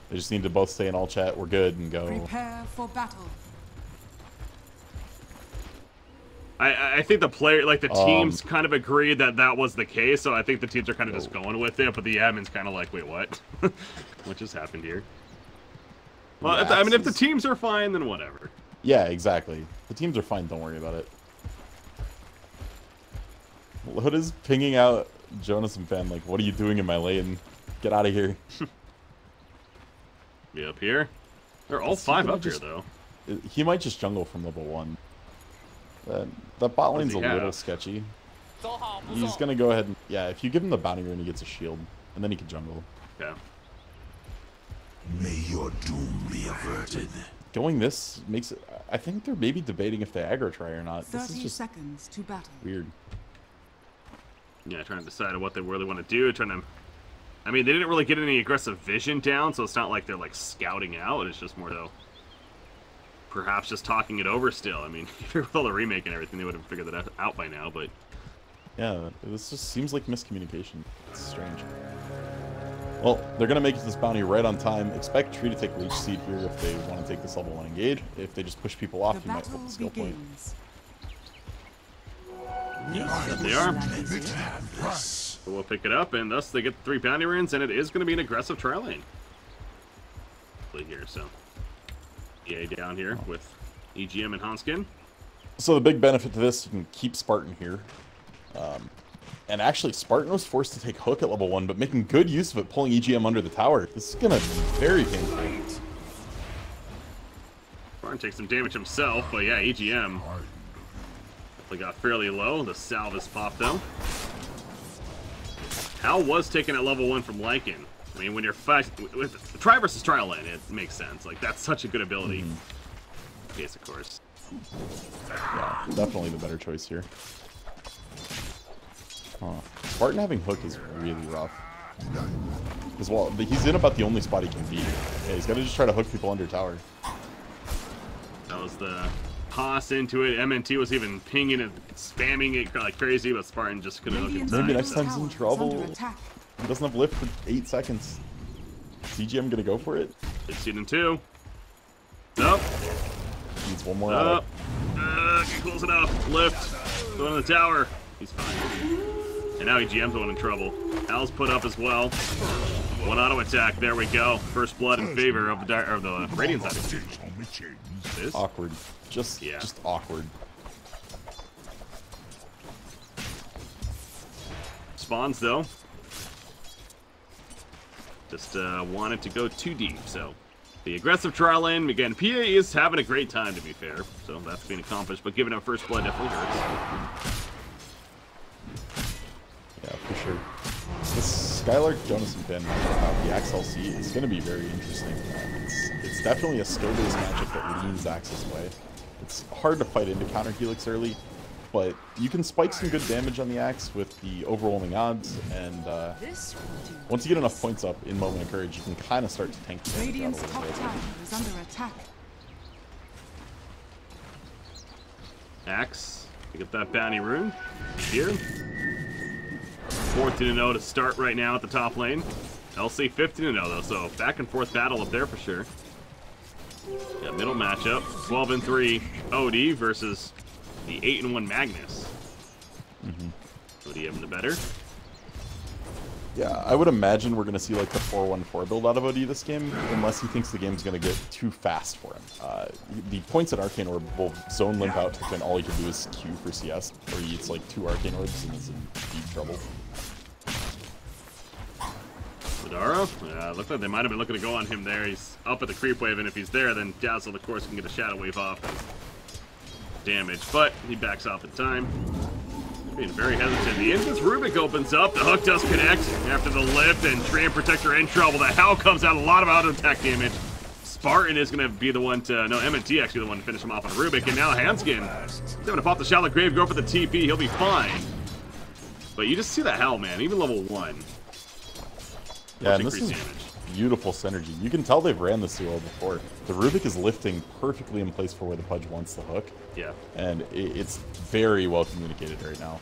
They just need to both stay in all chat. We're good and go. Prepare for battle. I think the player, like the teams, kind of agreed that that was the case. So I think the teams are kind of just going with it. But the admin's kind of like, wait, what? What just happened here? Well, I mean, if the teams are fine, then whatever. Yeah, exactly. The teams are fine. Don't worry about it. Loda's pinging out Jonas and Ben. Like, what are you doing in my lane? Get out of here. Be up here. They're all 5 up here, though. He might just jungle from level 1. That bot lane's a little sketchy. He's gonna go ahead and... Yeah, if you give him the bounty rune, he gets a shield. And then he can jungle. Yeah. May your doom be averted. Going this makes it... I think they're maybe debating if they aggro try or not. 30 this is just seconds to battle. Weird. Yeah, trying to decide what they really want to do. Trying to... I mean, they didn't really get any aggressive vision down, so it's not like they're, like, scouting out. It's just more, though... Perhaps just talking it over still. I mean, with all the remake and everything, they would have figured that out by now, but... Yeah, this just seems like miscommunication. It's strange. Well, they're going to make this bounty right on time. Expect Tree to take Leech Seed here if they want to take this level 1 engage. If they just push people off, you might flip the skill point. Yes, they are. So we'll pick it up, and thus they get 3 bounty runes, and it is going to be an aggressive trial lane. Here, so... EA down here with EGM and Hanskin. So the big benefit to this, you can keep Spartan here. And actually, Spartan was forced to take Hook at level 1, but making good use of it, pulling EGM under the tower. This is going to be very painful. Spartan takes some damage himself, but yeah, EGM got fairly low. The salve is popped, though. Hal was taken at level 1 from Lycan. I mean, when you're fighting with Try versus Trial Lane, it makes sense. Like, that's such a good ability. Case, of course. Yeah, definitely the better choice here. Spartan having Hook is really rough. As well, he's in about the only spot he can be. Yeah, he's got to just try to hook people under tower. That was the toss into it. MNT was even pinging and spamming it like crazy, but Spartan just couldn't hook him. Maybe next time he's in trouble. He doesn't have lift for 8 seconds. CGM gonna go for it? It's in 2. Nope. Needs one more out. Get close enough. Lift. Go on the tower. He's fine. And now EGM's the one in trouble. Al's put up as well. 1 auto attack. There we go. First blood in favor of the Radiant side. Awkward. Just awkward. Spawns though. Just wanted to go too deep, so the aggressive trial lane, again, PA is having a great time, to be fair, so that's being accomplished, but giving up first blood definitely hurts. Yeah, for sure. This Skylark, Jonas, and Ben about the XLC is going to be very interesting. It's definitely a skill-based matchup that leans Axe's way. It's hard to fight into counter Helix early, but you can spike some good damage on the Axe with the overwhelming odds, and once you get enough points up in Moment of Courage, you can kind of start to tank the damage out a little bit. Is under attack. Axe, you get that bounty rune here. 14-0 to start right now at the top lane. LC 15-0 though, so back and forth battle up there for sure. Yeah, middle matchup, 12-3 OD versus the 8-1 Magnus. OD having the better. Yeah, I would imagine we're going to see like the 4-1-4 build out of OD this game, unless he thinks the game's going to get too fast for him. The points at Arcane Orb will zone limp out when all he can do is Q for CS, or he eats like 2 Arcane Orbs and is in deep trouble. Zadara? Yeah, looks like they might have been looking to go on him there. He's up at the creep wave, and if he's there, then Dazzle, of course, can get a shadow wave off and damage, but he backs off in time. Being very hesitant. The instance Rubik opens up. The hook does connect after the lift, and Treant Protector in trouble. The Howl comes out, a lot of auto attack damage. Spartan is going to be the one to... No, MNT actually the one to finish him off on Rubik, and now Hanskin. He's having to pop the Shallow Grave, go for the TP. He'll be fine. But you just see that Howl, man. Even level 1. Yeah, and this is beautiful synergy. You can tell they've ran this duo before. The Rubik is lifting perfectly in place for where the Pudge wants the hook. Yeah. And it's very well communicated right now.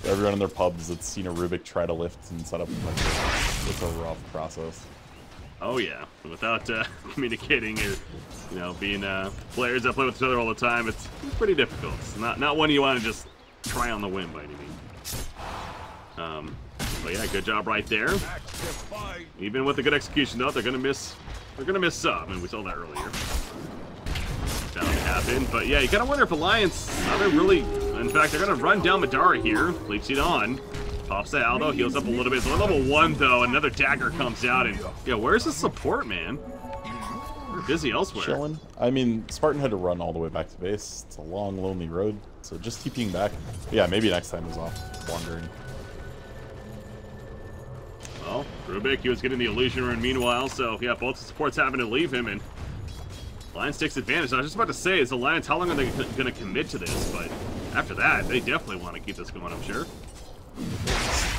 Everyone in their pubs that's seen a Rubik try to lift and set up the Pudge. It's a rough process. Oh yeah, without communicating or, you know, being players that play with each other all the time, it's pretty difficult. It's not one you want to just try on the whim by any means. But yeah, good job right there. Even with the good execution though, they're gonna miss some, and we saw that earlier. Bound to happen, but yeah, you gotta wonder if Alliance, now they're really, in fact, they're gonna run down Madara here, Bleach Seed on. Pops the Aldo, heals up a little bit. So level 1 though, another dagger comes out, and yeah, where's the support, man? We're busy elsewhere. Chilling. I mean, Spartan had to run all the way back to base. It's a long, lonely road, so just TPing back. But yeah, maybe next time is off wandering. Well, Rubik, he was getting the illusion rune meanwhile, so yeah, both supports having to leave him, and Alliance takes advantage. I was just about to say, is Alliance, how long are they going to commit to this? But after that, they definitely want to keep this going, I'm sure.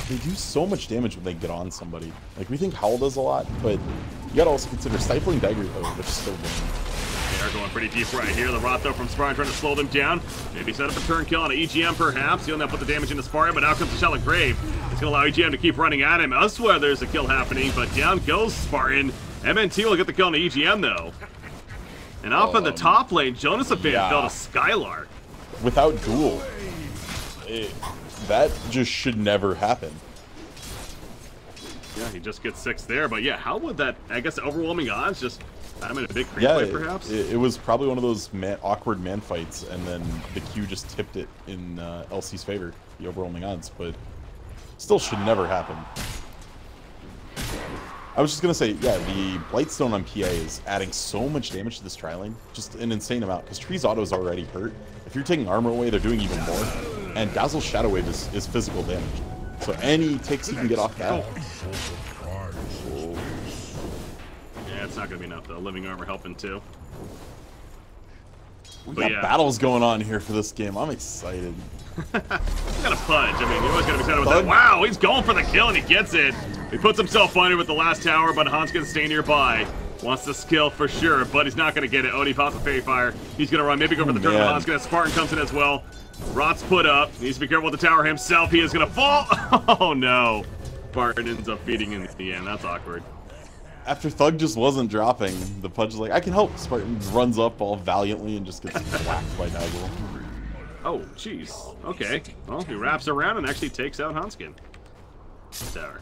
They do so much damage when they get on somebody. Like, we think Howl does a lot, but you gotta also consider Stifling Dagger, though, which is still doing. They are going pretty deep right here. The Rot, though, from Spartan trying to slow them down. Maybe set up a turn kill on an EGM, perhaps. He'll now put the damage into Spartan, but out comes the Shallow Grave. It's going to allow EGM to keep running at him. Elsewhere, there's a kill happening, but down goes Spartan. MNT will get the kill on the EGM, though. And off in the top lane, Jonas fell to Skylark. Without duel, that just should never happen. Yeah, he just gets 6 there, but yeah, how would that, I guess, overwhelming odds just, I'm in a big creep play, perhaps? It was probably one of those awkward man fights, and then the Q just tipped it in LC's favor, the overwhelming odds, but still should never happen. I was just going to say, yeah, the Blightstone on PA is adding so much damage to this tri lane, just an insane amount, because Tree's auto is already hurt. If you're taking armor away, they're doing even more, and Dazzle's Shadow Wave is physical damage. So any ticks you can get off that. Oh. Yeah, it's not going to be enough, though. Living Armor helping, too. We got battles going on here for this game. I'm excited. Got a punch. I mean, you always got to be excited with that. Wow, he's going for the kill, and he gets it. He puts himself under with the last tower, but Han's going to stay nearby. Wants the skill for sure, but he's not going to get it. Odie pops a Fairy Fire. He's going to run, maybe go for the turn. Han's going to Spartan comes in as well. Rot's put up. Needs to be careful with the tower himself. He is going to fall. Oh, no. Spartan ends up feeding in the end. That's awkward. After Thug just wasn't dropping, the Pudge is like, I can help. Spartan runs up all valiantly and just gets whacked by Dazzle. Oh, jeez. Okay. Well, he wraps around and actually takes out Hanskin. Tower.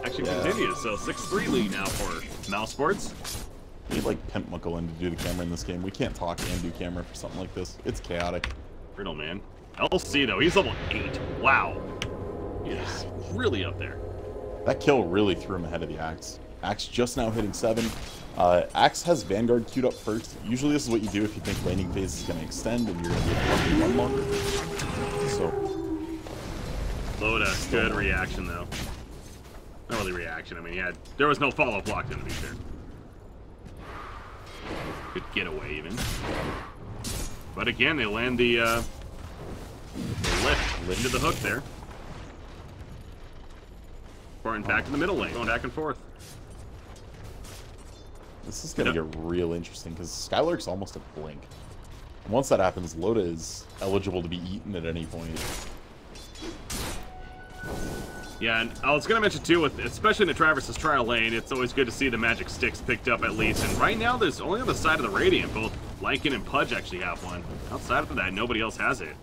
Actually continues, so 6-3 lead now for Mousesports. We need like Pimp Muckalin to do the camera in this game. We can't talk and do camera for something like this. It's chaotic. Brittle, man. LC, though, he's level 8. Wow. He is really up there. That kill really threw him ahead of the Axe. Axe just now hitting 7. Axe has Vanguard queued up first. Usually this is what you do if you think laning phase is going to extend and you're going to be able to run longer. So. Loda, good reaction, though. Not really reaction. I mean, there was no follow-up blocked in, to be fair. Good getaway, even. But again, they land the lift into the hook there. Spartan back in the middle lane, going back and forth. This is going to get real interesting because Skylark's almost a blink. And once that happens, Loda is eligible to be eaten at any point. Yeah, and I was going to mention too, especially in the Traverse's trial lane, it's always good to see the magic sticks picked up at least. And right now, there's only on the side of the Radiant. Both Lycan and Pudge actually have one. Outside of that, nobody else has it.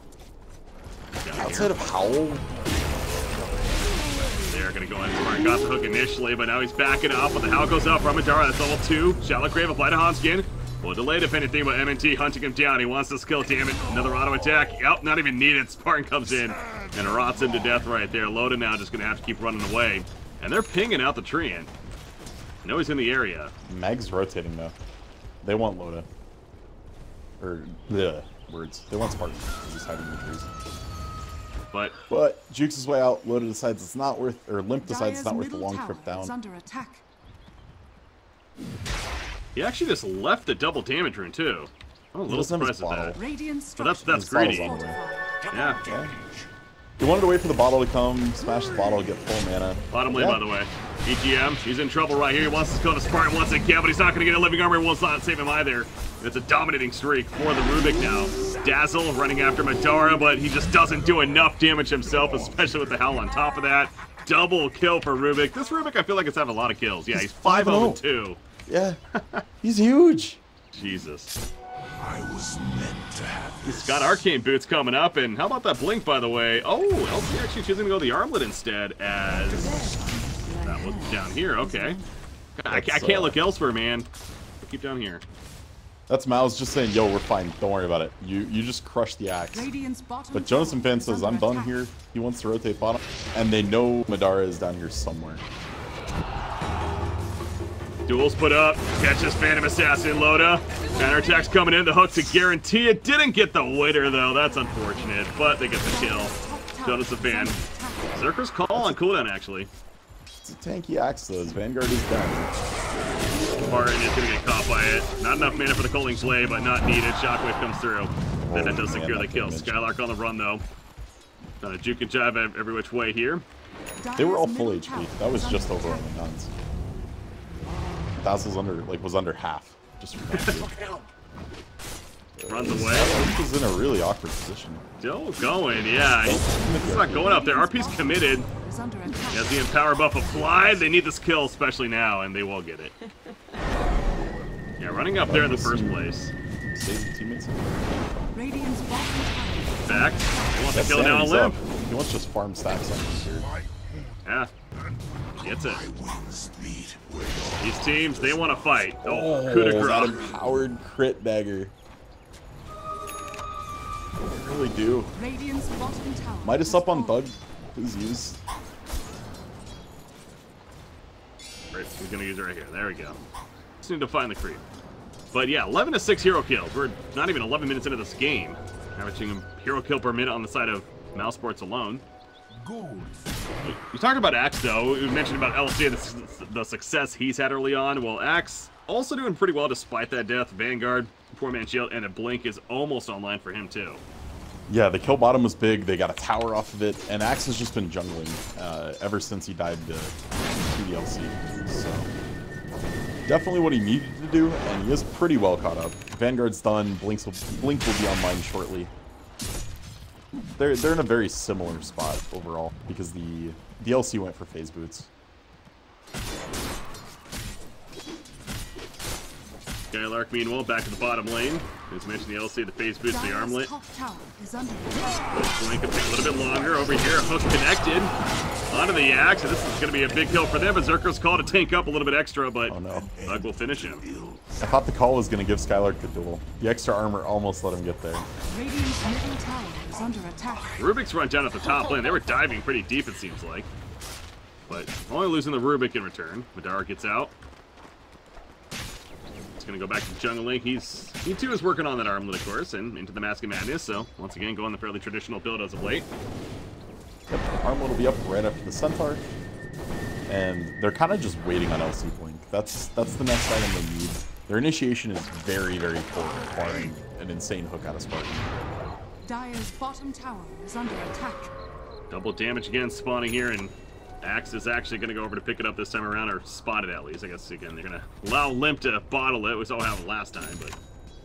Outside of Howl? They're going to go in. Spartan got the hook initially, but now he's backing up. When the Howl goes up from Madara, that's level 2. Shallow Grave applied to Hanskin. Well, delayed if anything, but MNT hunting him down. He wants to skill damage. Another auto attack. Yep, not even needed. Spartan comes in and rots him to death right there. Loda now just going to have to keep running away. And they're pinging out the Treant. I know he's in the area. Mag's rotating, though. They want Loda. Or, words. They want Spartan. He's hiding in the trees. But Jukes his way out. Loda decides it's not worth, or Limp decides it's not worth the long trip down. Under attack. he actually just left the double damage rune, too. I'm a little surprised at that. But that's greedy. Yeah. He wanted to wait for the bottle to come, smash the bottle, get full mana. Bottom lane, by the way. EGM, he's in trouble right here. He wants to go to Spartan once again, but he's not going to get a living armor. Will not save him either. It's a dominating streak for the Rubik now. Dazzle running after Madara, but he just doesn't do enough damage himself, especially with the Howl on top of that. double kill for Rubik. This Rubik, I feel like, is having a lot of kills. Yeah, he's 5-0-2. Yeah, he's huge. Jesus. I was meant to have He's this. got Arcane Boots coming up, and how about that Blink, by the way? Oh, LC actually choosing to go the Armlet instead, as that was down here. Okay. I can't look elsewhere, man. I'll keep down here. That's Mouz just saying, yo, we're fine. Don't worry about it. You just crush the axe. Radiant's bottom But Jonas and tower Fan is says, under I'm done attack. here. He wants to rotate bottom. And they know Madara is down here somewhere. Duels put up. Catches Phantom Assassin, Loda. Counterattack's coming in. The hook to guarantee it. Didn't get the winner, though. That's unfortunate. But they get the kill. Jonas and Fan. Zerker's call on cooldown, actually. It's a tanky axe, though. His Vanguard is down. Martin is going to get caught by it. Not enough mana for the Culling Blade, but not needed. Shockwave comes through. Then that does secure the kill. Skylark on the run, though. Juke and jive every which way here. They were all full HP. That was just over on the nuns. Dazzle's was under half. Just Runs away. This is in a really awkward position. Still going, yeah. He's not going up there. RP's committed. Is under attack. He has the Empower buff applied. They need this kill, especially now, and they will get it. Yeah, running up there in the first place. Save the teammates. Radiant's bottom tower. Back. He wants to That's kill now and Sammy's live. up. He wants just farm stacks on this here. Yeah. Gets it. My wings meet where These teams, they want to fight. Oh, Oh, coup de that grace. empowered crit dagger. They really do. Radiant's bottom tower. Midas has up on fallen. Thug. Please use. Right, he's going to use it right here. There we go. Just need to find the creep. But yeah, 11 to 6 hero kills. We're not even 11 minutes into this game. Averaging a hero kill per minute on the side of Mousesports alone. gold. You talked about Axe, though. We mentioned about LC and the success he's had early on. Well, Axe also doing pretty well despite that death. Vanguard, 4-man shield, and a Blink is almost online for him, too. Yeah, the kill bottom was big. They got a tower off of it, and Axe has just been jungling ever since he died to DLC. So definitely what he needed to do, and he is pretty well caught up. Vanguard's done. Blink will be online shortly. They're in a very similar spot overall because the DLC went for phase boots. Skylark, meanwhile, back to the bottom lane. As mentioned, the LC, the phase boots, the Dire's armlet. top tower is under attack. Blink will take a little bit longer over here. Hook connected onto the Axe, and this is going to be a big kill for them. But Zerker's call to tank up a little bit extra, but Oh no. Bug will finish him. I thought the call was going to give Skylark the duel. The extra armor almost let him get there. Radiant's middle tower is under attack. Rubik's run down at the top lane. They were diving pretty deep, it seems like. But only losing the Rubik in return. Madara gets out. He's going to go back to jungle lane. He too is working on that armlet, of course, and into the Mask of Madness. So once again, going the fairly traditional build as of late. Yep, armlet will be up right after the Centaur. And they're kind of just waiting on LC Blink. That's the next item they need. Their initiation is very, very poor, requiring an insane hook out of Spartan. Dire's bottom tower is under attack. Double damage again spawning here, and Axe is actually going to go over to pick it up this time around, or spot it at least. I guess, again, they're going to allow Limp to bottle it. We saw what happened last time, but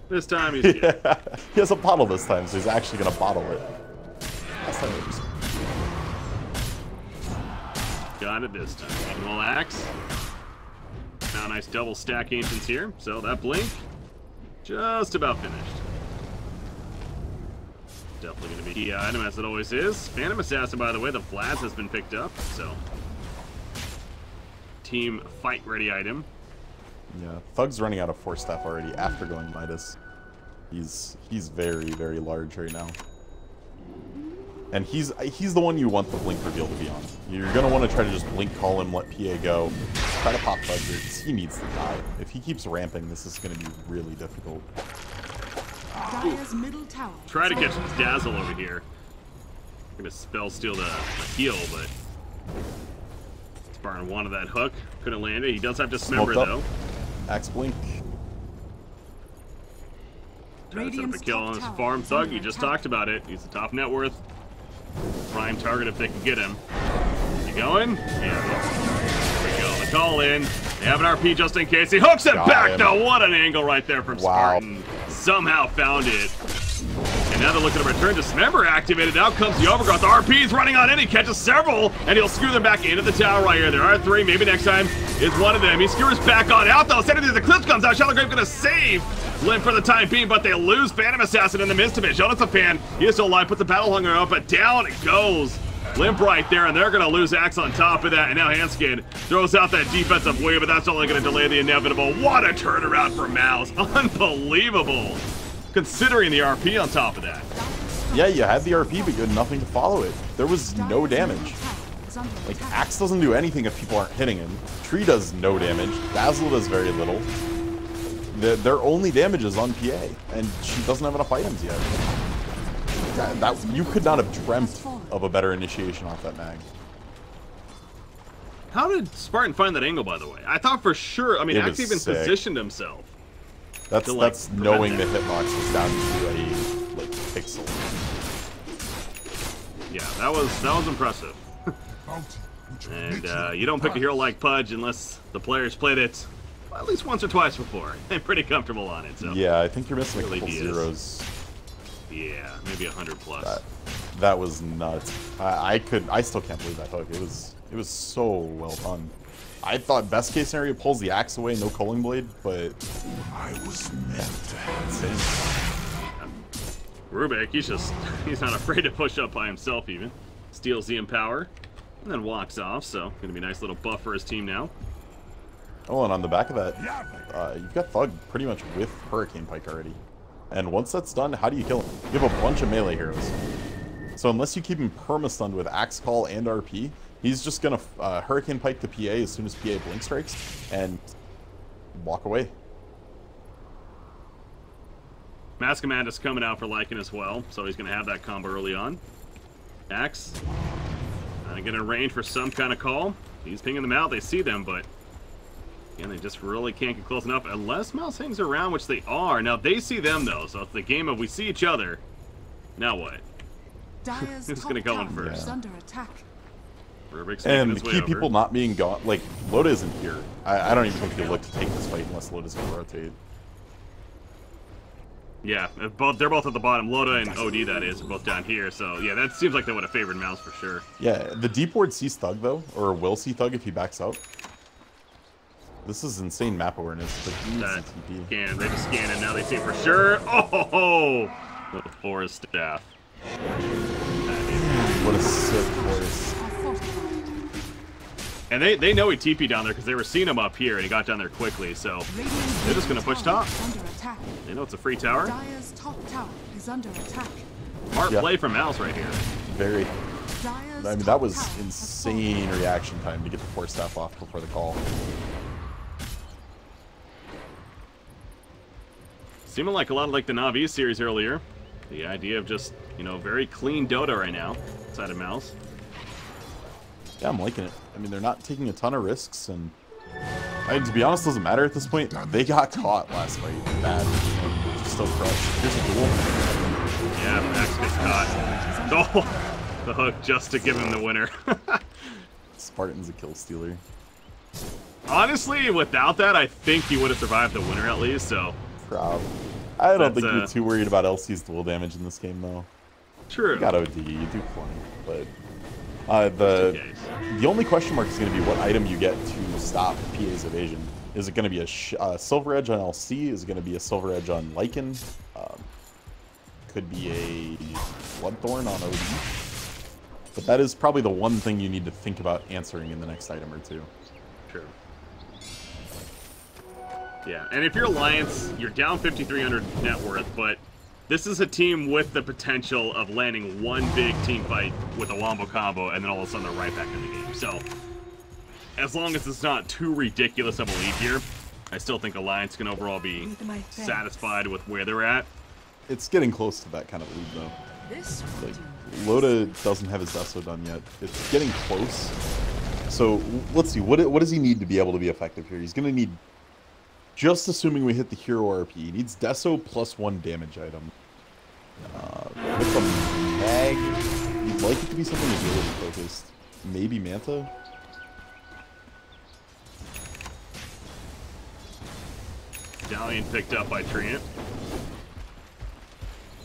this time he's good. Yeah, he has a bottle this time, so he's actually going to bottle it. Last time it was... Got it this time. Meanwhile, Axe. Now a nice double stack Ancients here, so that Blink, just about finished. Definitely going to be a key item, as it always is. Phantom Assassin, by the way, the Vlads has been picked up, so team fight ready item. Yeah, Thug's running out of Force Staff already after going Midas. He's very, very large right now. And he's the one you want the Blink reveal to be on. You're going to want to try to just Blink call him, let PA go. Try to pop Thug here, because he needs to die. If he keeps ramping, this is going to be really difficult. Dire's middle tower. Try to is catch under attack. Dazzle over here. Gonna spell steal the heal, but Spartan wanted that hook. Couldn't land it. He does have Dismember, Smoked though. up. Axe Blink. Trying to set up a Radiant's kill top on his tower farm. is Thug, under you just attack. talked about it. He's the top net worth. Prime target if they can get him. You going? Yeah. There we go. The call in. They have an RP just in case. He hooks it Got back. him. Now, what an angle right there from Wow. Spartan. Somehow found it. And now they're looking to return dismember activated. Out comes the overgrowth. RP's running on in. He catches several, and he'll skewer them back into the tower right here. There are 3. Maybe next time is one of them. He skewers back on out, though. Sending the Eclipse comes out. Shadowgrave gonna save Limp for the time being, but they lose Phantom Assassin in the midst of it. Jonathan Fan, he is still alive, puts the Battle Hunger up, but down it goes. Limp right there, and they're going to lose Axe on top of that. And now Handskin throws out that defensive wave, but that's only going to delay the inevitable. What a turnaround for Mouz. Unbelievable. Considering the RP on top of that. Yeah, you had the RP, but you had nothing to follow it. There was no damage. Like, Axe doesn't do anything if people aren't hitting him. Tree does no damage. Dazzle does very little. Their only damage is on PA, and she doesn't have enough items yet. You could not have dreamt of a better initiation off that mag. How did Spartan find that angle, by the way? I thought for sure, I mean, Axe even sick. Positioned himself. That's knowing the hitbox was down to a, like, pixel. Yeah, that was impressive. And you don't pick a hero like Pudge unless the players played it at least once or twice before. I'm pretty comfortable on it. So yeah, I think you're missing a couple is. zeros. Yeah, maybe 100 plus. That was nuts. I still can't believe that hook. It was so well done. I thought best case scenario pulls the Axe away, no Culling Blade, but I was meant to have Rubik, he's not afraid to push up by himself even. Steals the Empower, and then walks off, so gonna be a nice little buff for his team now. Oh, and on the back of that, you've got Thug pretty much with Hurricane Pike already. And once that's done, how do you kill him? You have a bunch of melee heroes. So unless you keep him perma-stunned with Axe Call and RP, he's just gonna Hurricane Pike to PA as soon as PA Blink strikes, and walk away. Mask Command is coming out for Lycan as well, so he's gonna have that combo early on. Axe, get in range for some kind of call. He's pinging them out, they see them, but again, they just really can't get close enough unless Mouse hangs around, which they are. Now they see them though, so it's the game of we see each other. Now what? Who's gonna go in first? Yeah. Under attack. And the key people not being gone, like Loda isn't here. I don't even think you look to take this fight unless Loda's gonna rotate. Yeah, they're both at the bottom. Loda and OD, that is, are both down here. So yeah, that seems like they would have favored Mouse for sure. Yeah, the deep ward sees Thug though, or will see Thug if he backs up. This is insane map awareness. But they just scan it now. They see for sure. Oh, with the forest staff. What a sick forest. And they know he TP down there because they were seeing him up here, and he got down there quickly. So they're just gonna push top. They know it's a free tower. Dire's top tower is under attack. Smart play from Mouse right here. Very. I mean, that was insane reaction time to get the force staff off before the call. Seeming like a lot like the Na'Vi series earlier. The idea of just, you know, very clean Dota right now inside of Mouse. Yeah, I'm liking it. I mean, they're not taking a ton of risks, and to be honest, doesn't matter at this point. They got caught last fight bad. Still crushed. Here's a duel. Yeah, Max gets caught. Oh, the hook just to give him the winner. Spartan's a kill stealer. Honestly, without that, I think he would have survived the winner at least. So. Proud. I don't think you're too worried about LC's dual damage in this game, though. True. You got OD, you do plenty, but the only question mark is going to be what item you get to stop PA's evasion. Is it going to be a Silver Edge on LC? Is it going to be a Silver Edge on Lycan? Could be a Bloodthorn on OD. But that is probably the one thing you need to think about answering in the next item or two. True. Yeah, and if you're Alliance, you're down 5,300 net worth, but this is a team with the potential of landing one big team fight with a wombo combo, and then all of a sudden they're right back in the game. So, as long as it's not too ridiculous of a lead here, I still think Alliance can overall be satisfied with where they're at. It's getting close to that kind of lead, though. Like, Loda doesn't have his Deso done yet. It's getting close. So, let's see. What does he need to be able to be effective here? He's going to need... Just assuming we hit the hero RP, he needs Deso plus 1 damage item. With the mag, you'd like it to be something ability focused. Maybe Manta? Stallion picked up by Treant.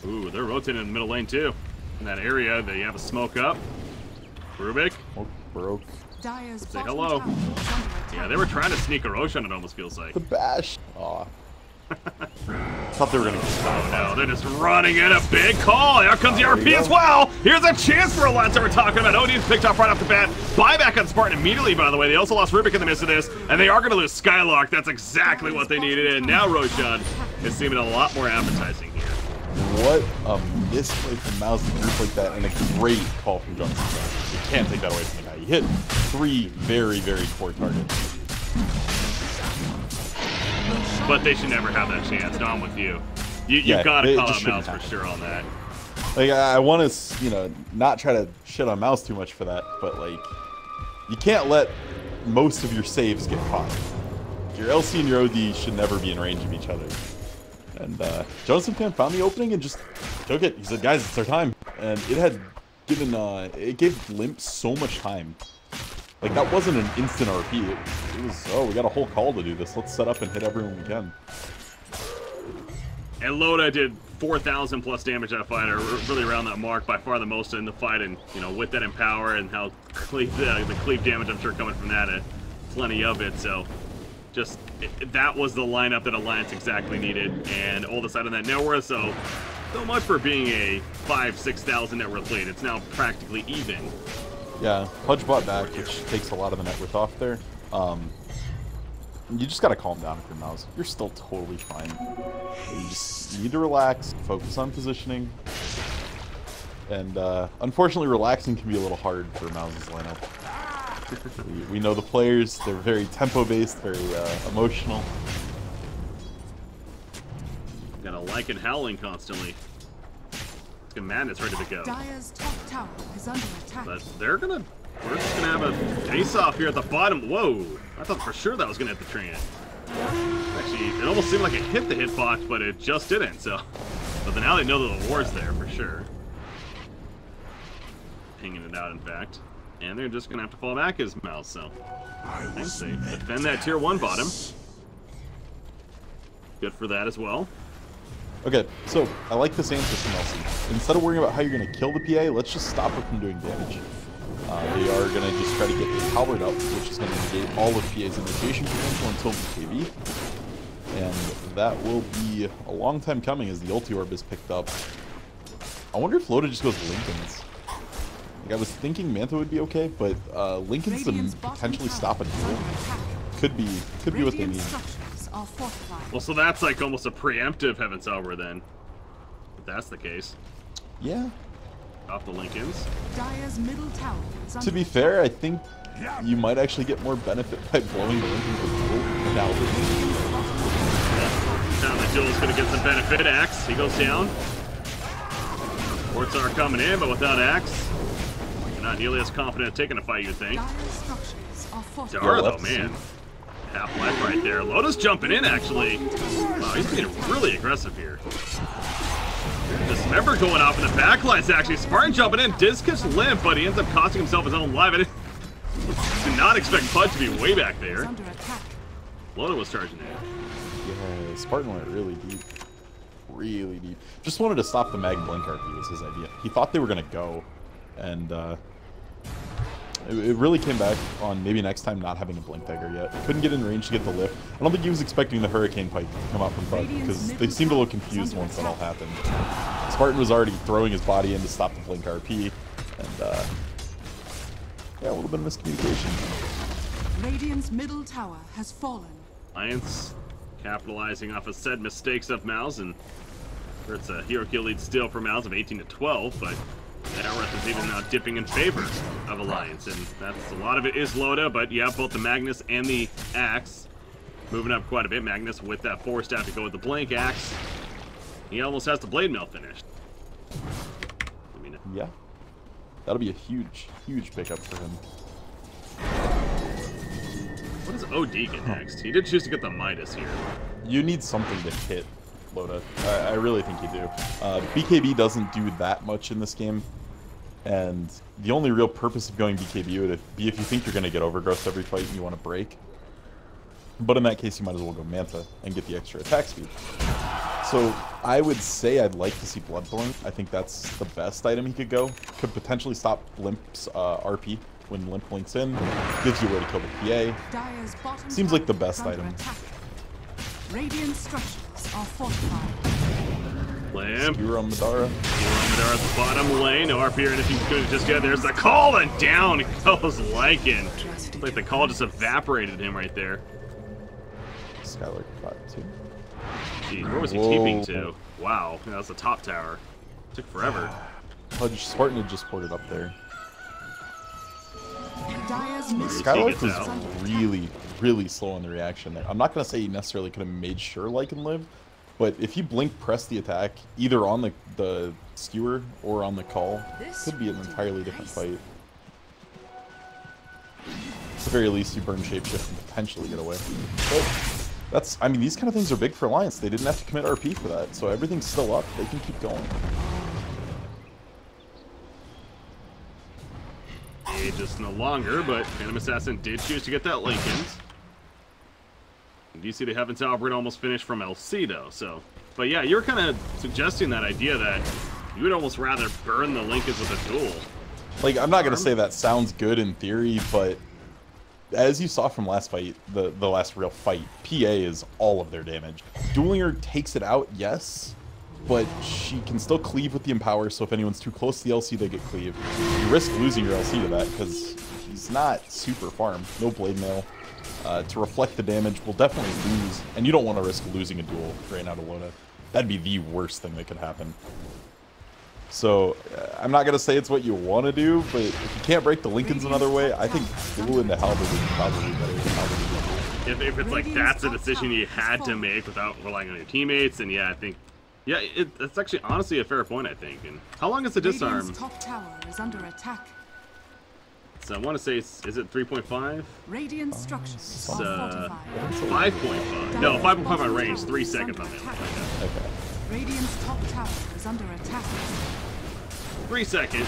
Ooh, they're rotating in the middle lane too. In that area, they have a smoke up. Rubik. Oh, broke. Dire's Say bottom hello. tower is under attack. Yeah, they were trying to sneak a Roshan, it almost feels like. The bash. Aw. Thought they were gonna get Oh no, they're just running in a big call. Here comes the RP as well. Here's a chance for Alliance that we're talking about. Odin's picked off right off the bat. Buyback on Spartan immediately, by the way. They also lost Rubik in the midst of this, and they are going to lose Skylark. That's exactly what they needed, and now Roshan is seeming a lot more appetizing here. What a misplay from Mouz to group like that, and a great call from Johnson. You can't take that away from the guy. He hit 3 very, very core targets. But they should never have that chance. No, I'm with you. You've got to call out Mouz for sure on that. Like, I want to, you know, not try to shit on Mouz too much for that, but, like, you can't let most of your saves get caught. Your LC and your OD should never be in range of each other. And Jonathan Pan found the opening and just took it. He said, guys, it's our time. And it had given, it gave Limp so much time. Like, that wasn't an instant RP. It was, oh, we got a whole call to do this. Let's set up and hit everyone we can. And Loda did 4,000 plus damage that fight, or really around that mark, by far the most in the fight. And, you know, with that Empower and how the cleave damage, I'm sure, coming from that, plenty of it. So, just, that was the lineup that Alliance exactly needed. And all decided on that net worth, so much for being a 5,000-6,000 net worth lead. It's now practically even. Yeah, Pudge bought back, which takes a lot of the net worth off there. You just gotta calm down if you're Mouz. You're still totally fine. You just need to relax, focus on positioning. And unfortunately, relaxing can be a little hard for Mouz's lineup. We know the players, they're very tempo-based, very emotional. Got a Lycan howling constantly. Madness ready to go. Dire's top tower is under attack. But we're just gonna have a face-off here at the bottom. Whoa! I thought for sure that was gonna hit the Treant. Actually, it almost seemed like it hit the hitbox, but it just didn't. So, but now they know that the war's there for sure. Pinging it out, in fact, and they're just gonna have to fall back as Mouz. So, thanks. They defend that tier 1 bottom. Good for that as well. Okay, so I like this answer from LC. Instead of worrying about how you're going to kill the PA, let's just stop her from doing damage. They are going to just try to get this powered up, which is going to negate all of PA's initiation potential until BKB. And that will be a long time coming as the ulti orb is picked up. I wonder if Loda just goes Linken's. Like, I was thinking Manta would be okay, but Linken's to potentially stop a duel could be what they need. Well, so that's like almost a preemptive Heaven's Hour then. If that's the case. Yeah. Off the Lincolns. Dire's middle tower is To under be fair, I think you might actually get more benefit by blowing the Lincolns with duel now. Now the duel's gonna get some benefit. Axe, he goes down. Ports are coming in, but without Axe, you're not nearly as confident at taking a fight, you'd think. Dire's structures are fortified. Dara, though, man. Half-life right there. Loda's jumping in, actually. Wow, he's being really aggressive here. Dismember going off in the backlines, actually. Spartan jumping in. Discus limp, but he ends up costing himself his own life. I did not expect Pudge to be way back there. Loda was charging in. Yeah, Spartan went really deep. Really deep. Just wanted to stop the Mag Blink RP was his idea. He thought they were going to go, and it really came back on maybe next time not having a Blink Dagger yet. Couldn't get in range to get the lift. I don't think he was expecting the Hurricane Pike to come out from Bud, because they seemed a little confused once that all happened. Spartan was already throwing his body in to stop the Blink RP, and yeah, a little bit of miscommunication. Radiant's middle tower has fallen. Alliance capitalizing off of said mistakes of Mouz, and it's a hero kill lead still for Mouz of 18-12, but that worth is even now dipping in favor of Alliance, and that's a lot of it is Loda, but yeah, both the Magnus and the Axe moving up quite a bit. Magnus with that 4-staff to go with the Blink. Axe, he almost has the Blade Mail finished. I mean, yeah, that'll be a huge, huge pickup for him. What does OD get next? He did choose to get the Midas here. You need something to hit Loda. I really think you do. BKB doesn't do that much in this game, and the only real purpose of going BKB would be if you think you're going to get overgrowth every fight and you want to break. But in that case, you might as well go Manta and get the extra attack speed. So I would say I'd like to see Bloodthorn. I think that's the best item he could go. Could potentially stop Limp's RP when Limp blinks in. Gives you a way to kill the PA. Seems like the best item. Radiant structures are fortified. Lamp. Skewer on Madara. Madara at the bottom lane. No RP or anything good just yet. There's the call, and down goes Lycan. Looks like the call just evaporated him right there. Skylar got 2. Jeez, where was he keeping to? Wow, that was the top tower. Took forever. Spartan had just ported up there. Dyer's Skylark was really slow on the reaction there. I'm not going to say he necessarily could have made sure Lycan lived, but if he blink pressed the attack, either on the skewer or on the call, could be an entirely different fight. At the very least, you burn shapeshift and potentially get away. But I mean, these kind of things are big for Alliance. They didn't have to commit RP for that, so everything's still up. They can keep going. Just no longer, but Phantom Assassin did choose to get that Lincolns. You see the Heaven's Outbreak almost finished from LC though, so. But yeah, you're kind of suggesting that idea that you would almost rather burn the Lincolns with a duel. Like, I'm not going to say that sounds good in theory, but as you saw from last fight, the last real fight, PA is all of their damage. Dueling her takes it out, yes, but she can still cleave with the Empower, so if anyone's too close to the LC, they get cleaved. You risk losing your LC to that, because he's not super farmed. No Blade Mail. To reflect the damage, we'll definitely lose, and you don't want to risk losing a duel right now to Lona. That'd be the worst thing that could happen. So, I'm not going to say it's what you want to do, but if you can't break the Lincolns another way, I think duel into Halberd is probably better than Halberd. If it's like that's a decision you had to make without relying on your teammates, and yeah, I think, yeah, it's actually honestly a fair point, I think. And how long is the disarm? Top tower is under attack. So I want to say, is it 3.5? Radiant structures It's are 5.5. No, 5.5 on range, 3 seconds on the other. Okay. Radiant's top tower is under attack. 3 seconds.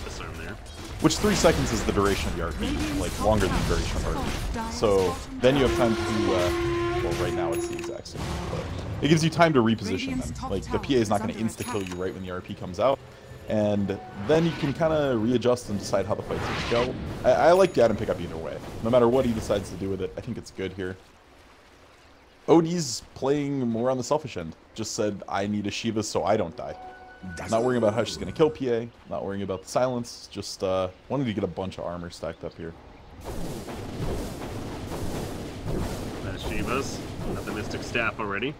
Disarm there. Which 3 seconds is the duration of the RP, like longer than the duration of RP. So then you have time to, well, right now it's the exact same, but it gives you time to reposition them. Like, the PA is not going to insta-kill you right when the RP comes out. And then you can kind of readjust and decide how the fight's going to go. I like the item pickup either way. No matter what he decides to do with it, I think it's good here. OD's playing more on the selfish end. Just said, I need a Shiva so I don't die. Not worrying about how she's going to kill PA. Not worrying about the silence. Just wanting to get a bunch of armor stacked up here. That's Shiva's. Got the Mystic Staff already.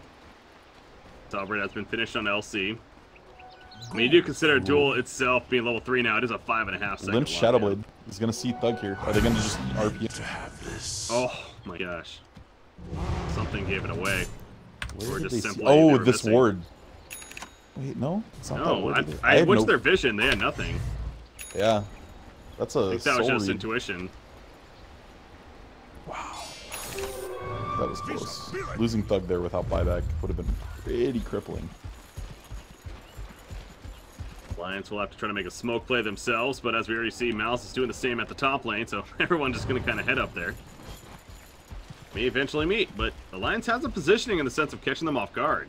Talbert has been finished on LC. I mean, you do consider duel itself being level 3 now. It is a 5.5 second. Limp Shadowblade is going to see Thug here. Are they going to just RP? Oh my gosh. Something gave it away. Where did just they simply see? Oh, they were this missing. ward. Wait, no? It's not that No, ward. I had what's no... their vision? They had nothing. Yeah. That's a I think that was soul just read. intuition. Wow. That was close. Losing Thug there without buyback would have been pretty crippling. Alliance will have to try to make a smoke play themselves, but as we already see, Mouse is doing the same at the top lane, so everyone's just going to kind of head up there. May eventually meet, but Alliance has a positioning in the sense of catching them off guard.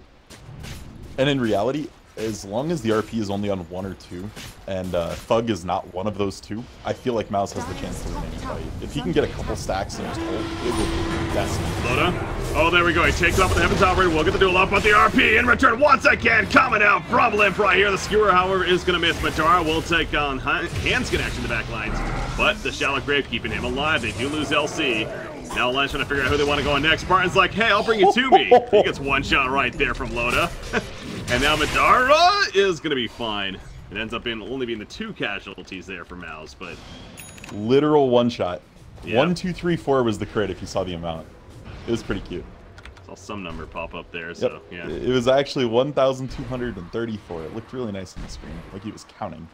And in reality, as long as the RP is only on 1 or 2, and Thug is not one of those 2, I feel like Mouse has the chance to win any fight. If he can get a couple stacks and just hold, it will be best. Loda. Oh, there we go. He takes off with the Heaven's Outbreak. We'll get the duel up, but the RP in return once again coming out from Limp right here. The Skewer, however, is going to miss. Madara will take on Handskin action in the back lines, but the Shallow Grave keeping him alive. They do lose LC. Now Alliance trying to figure out who they want to go on next. Spartan's like, hey, I'll bring you to me. He gets one shot right there from Loda. And now Madara is going to be fine. It ends up only being the 2 casualties there for Mouz, but... Literal one shot. Yeah. 1, 2, 3, 4 was the crit if you saw the amount. It was pretty cute. Saw some number pop up there, so Yep. yeah. It was actually 1,234. It looked really nice on the screen, like he was counting.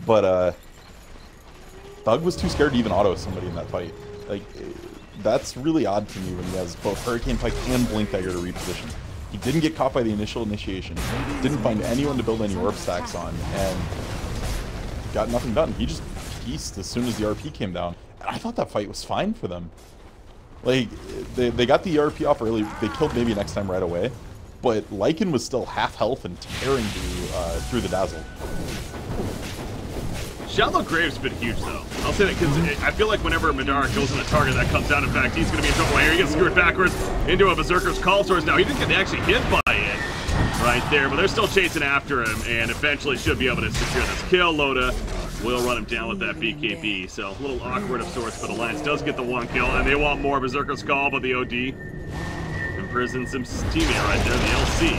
But Thug was too scared to even auto somebody in that fight. Like, that's really odd to me when he has both Hurricane Pike and Blink Dagger to reposition. He didn't get caught by the initial initiation, didn't find anyone to build any orb stacks on, and got nothing done. He just pieced as soon as the RP came down. And I thought that fight was fine for them. Like, they got the RP off early, they killed maybe next time right away, but Lycan was still half health and tearing through the Dazzle. Shallow Grave's been huge, though. I'll say that because I feel like whenever Madara kills in the target, that comes down. In fact, he's going to be in trouble right here. He gets screwed backwards into a Berserker's Call Swords. Now, he didn't get actually hit by it right there, but they're still chasing after him, and eventually should be able to secure this kill. Loda will run him down with that BKB, so a little awkward of sorts, but Alliance does get the one kill, and they want more Berserker's Call, but the OD imprisons some teammate right there, the LC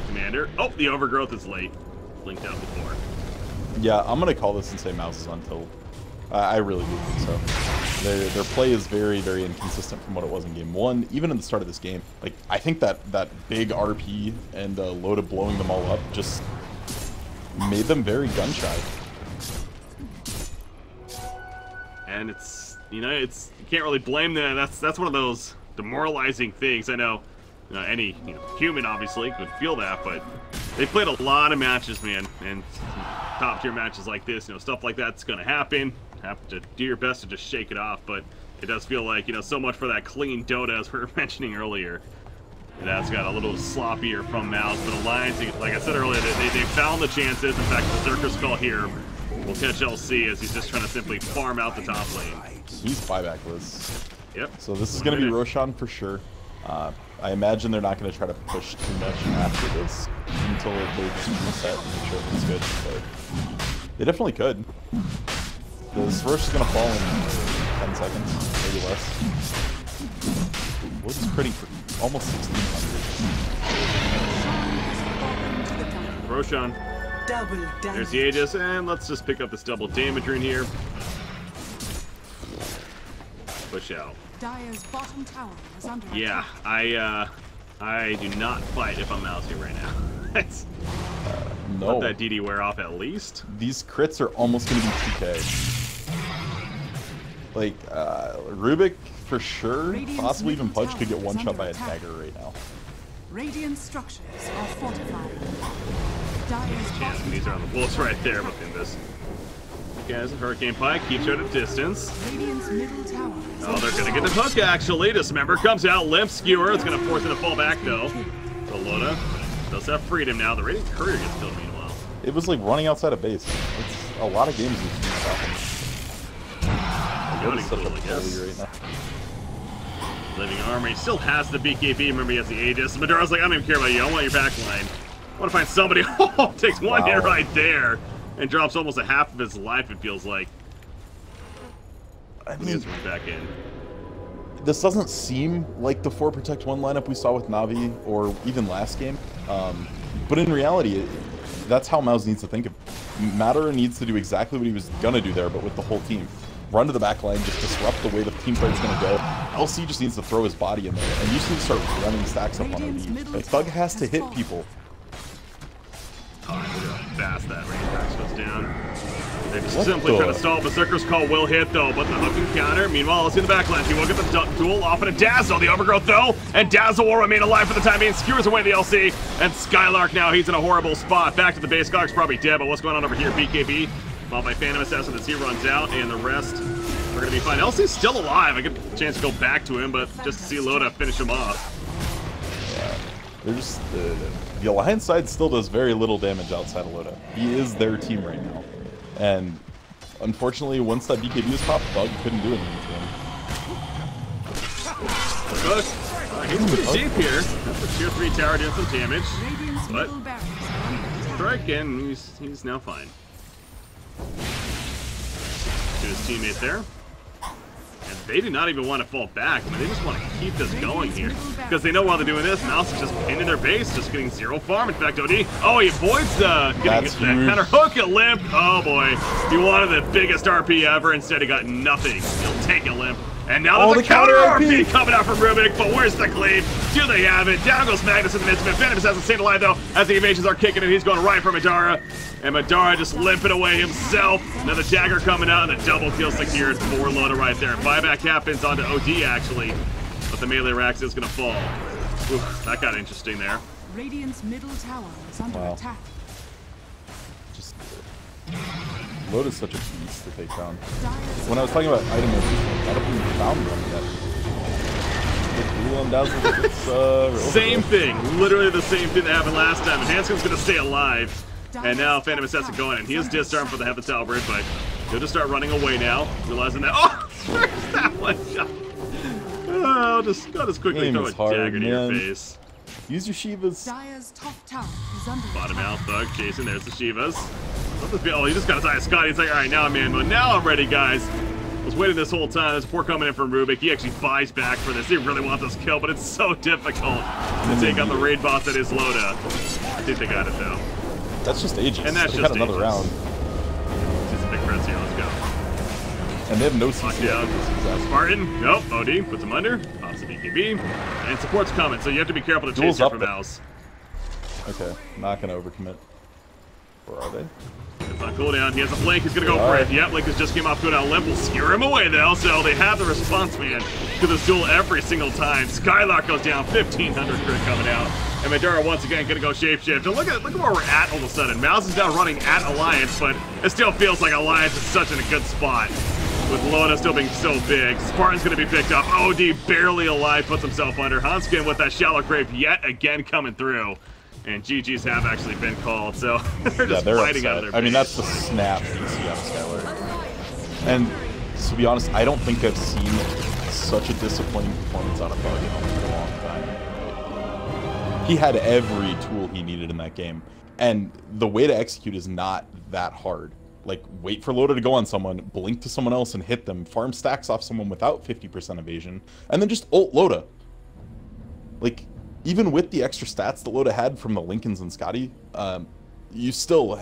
commander. Oh, the Overgrowth is late. Blinked out before. Yeah, I'm going to call this and say Mouse is on tilt. I really do think so. Their play is very, very inconsistent from what it was in game 1, even in the start of this game. Like, I think that big RP and Loda blowing them all up just made them very gun-shy. And it's, you know, you can't really blame them. That's one of those demoralizing things. I know any human obviously could feel that, but they played a lot of matches, man, and top tier matches like this, stuff like that's gonna happen. Have to do your best to just shake it off, but it does feel like, so much for that clean Dota, as we were mentioning earlier. That's got a little sloppier from Mouz, but Alliance, like I said earlier, they found the chances. In fact, Berserker's Call here will catch LC as he's just trying to simply farm out the top lane. He's buybackless. Yep. So this is going to be Roshan for sure. I imagine they're not going to try to push too much after this until they just reset and make sure everything's good. But they definitely could. This Rosh is going to fall in 10 seconds, maybe less. Wood's critting for almost 1,600. Roshan. There's the Aegis, and let's just pick up this double damage rune here. Push out. Dire's bottom tower is under Yeah, attack. I do not fight if I'm Mousy right now. No. Let that DD wear off at least. These crits are almost going to be 2K. Like, Rubik, for sure, possibly even Pudge could get one shot by a dagger right now. Radiant structures are fortified. Dire's Chance, and these are on the bullets right there within this. Guys, the Hurricane Pike keeps her at a distance. Radiant's middle tower. Oh, they're gonna get the hook actually. Dismember comes out, limp skewer. It's gonna force him to fall back though. So Loda does have freedom now. The Radiant Courier gets killed meanwhile. It was like running outside of base. It's a lot of games we've seen this happen. Loda's such a bully right now. Living Armor, he still has the BKB. Remember, he has the Aegis. Madara's like, I don't even care about you. I want your backline. I want to find somebody. Oh, takes one hit right there and drops almost a half of his life, it feels like. I mean, back in. This doesn't seem like the 4 Protect 1 lineup we saw with Navi or even last game. But in reality, that's how Mouz needs to think of it. Madara needs to do exactly what he was going to do there, but with the whole team. Run to the back line, just disrupt the way the team fight's going to go. LC just needs to throw his body in there, and you just need to start running stacks up on OD. Like, Thug has to hit people. Oh, look at how fast that range attack goes down. They just simply try to stall. Berserker's Call will hit, though, but the hook and counter. Meanwhile, let's see the back line. He will get the duel off in a Dazzle. The Overgrowth, though, and Dazzle will remain alive for the time being. Skewers away the LC, and Skylark now, he's in a horrible spot. Back to the base. Skylark's probably dead, but what's going on over here? BKB. Followed by Phantom Assassin as he runs out, and the rest are going to be fine. LC's still alive. I get a chance to go back to him, but just to see Loda finish him off. Yeah, they're just, the Alliance side still does very little damage outside of Loda. He is their team right now. And unfortunately, once that BKB was popped, Bug couldn't do anything to him. Good. He's pretty deep here. That's a tier 3 tower doing some damage. But strike, and he's now fine. To his teammate there. And they do not even want to fall back. I mean, they just want to keep this going here. Because they know while they're doing this, Mouse is just pinned in their base, just getting 0 farm. In fact, OD, oh, he avoids getting the counter hook and limp. Oh boy, he wanted the biggest RP ever. Instead, he got nothing. He'll take a limp. And now there's a counter RP coming out from Rubik, but where's the cleave? Do they have it? Down goes Magnus in the midst of it. Phantom hasn't stayed alive though, as the evasions are kicking and he's going right for Madara. And Madara just limping away himself. Another dagger coming out and a double kill secured for Loda right there. Buyback happens onto OD actually, but the melee Rax is gonna fall. Oof, that got interesting there. Radiant's middle tower is under attack. Just Loda's such a beast to take down. When I was talking about item rotation, I don't even found one yet. the duel on Dazzle. It's, same thing. Literally the same thing that happened last time. And Hanscom's going to stay alive. And now Phantom Assassin going in. He is disarmed for the Heaven's Halberd, but he'll just start running away now, realizing that. Oh, there's that one shot. I'll just quickly throw a dagger to your face. Use your Shivas. Dire's top tower is under Bottom attack. out, Thug chasing. There's the Shivas. Oh, he just got his eye on Scott. He's like, all right, now I'm in. But now I'm ready, guys. I was waiting this whole time. There's a support coming in from Rubik. He actually buys back for this. He really wants this kill, but it's so difficult to take on the raid boss that is Loda. I think they got it, though. That's just Aegis. And that's they just got another Aegis. round. Just a big press here. Let's go. And they have no CC. Lockdown. Spartan. Nope. OD. Puts him under. Pops the BKB. And support's coming, so you have to be careful to chase here from Mouse. Okay. Not going to overcommit. Where are they? It's on cooldown. He has a blink. He's going to go for it. Yep, Linkers just came off cooldown. Limp will scare him away, though. So they have the response man to this duel every single time. Skylark goes down. 1,500 crit coming out. And Madara once again going to go shapeshift. And look at where we're at all of a sudden. Mouse is now running at Alliance, but it still feels like Alliance is such in a good spot. With Loda still being so big. Spartan's going to be picked up. OD barely alive. Puts himself under. Hanskin with that shallow grave yet again coming through. And GG's have actually been called, so they're just fighting out of their base. I mean, that's the snap that you see out of Skylar. And to be honest, I don't think I've seen such a disappointing performance out of Bug in a long time. He had every tool he needed in that game. And the way to execute is not that hard. Like, wait for Loda to go on someone, blink to someone else and hit them, farm stacks off someone without 50% evasion, and then just ult Loda. Like, even with the extra stats that Loda had from the Lincolns and Scotty, you still